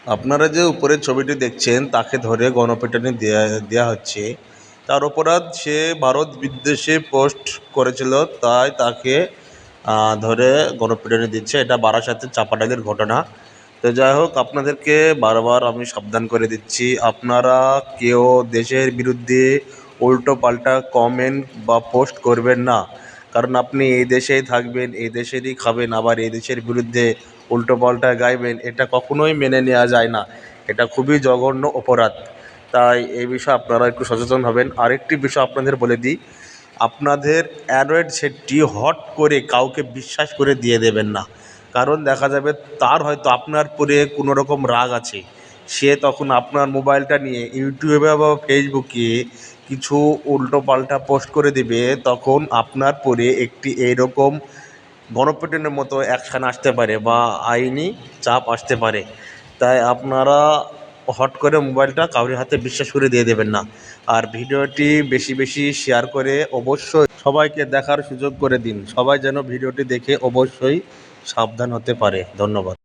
আপনারা যে উপরের ছবিটি দেখছেন তাকে ধরে গণপিটুনি দেয়া হচ্ছে। তার অপরাধ সে ভারত বিদ্বেষে পোস্ট করেছিল, তাই তাকে ধরে গণপিটুনি দিচ্ছে। এটা বারাসাতের চাপাডালির ঘটনা। তো যাই হোক, আপনাদেরকে বারবার আমি সাবধান করে দিচ্ছি, আপনারা কেউ দেশের বিরুদ্ধে উল্টো পাল্টা কমেন্ট বা পোস্ট করবেন না। কারণ আপনি এই দেশেই থাকবেন, এই দেশেরই খাবেন, আবার এই দেশের বিরুদ্ধে উল্টো পাল্টা গাইবেন, এটা কখনোই মেনে নেওয়া যায় না। এটা খুবই জঘন্য অপরাধ। তাই এই বিষয়ে আপনারা একটু সচেতন হবেন। আরেকটি বিষয় আপনাদের বলে দিই, আপনাদের অ্যান্ড্রয়েড সেটটি হট করে কাউকে বিশ্বাস করে দিয়ে দেবেন না। কারণ দেখা যাবে তার হয়তো আপনার উপরে কোনো রকম রাগ আছে, সে তখন আপনার মোবাইলটা নিয়ে ইউটিউবে বা ফেসবুকে কিছু উল্টো পাল্টা পোস্ট করে দেবে। তখন আপনার পরে একটি এইরকম গণপিটুনির মতো অ্যাকশান আসতে পারে বা আইনি চাপ আসতে পারে। তাই আপনারা হট করে মোবাইলটা কারোর হাতে বিশ্বাস করে দিয়ে দেবেন না। আর ভিডিওটি বেশি বেশি শেয়ার করে অবশ্যই সবাইকে দেখার সুযোগ করে দিন। সবাই যেন ভিডিওটি দেখে অবশ্যই সাবধান হতে পারে। ধন্যবাদ।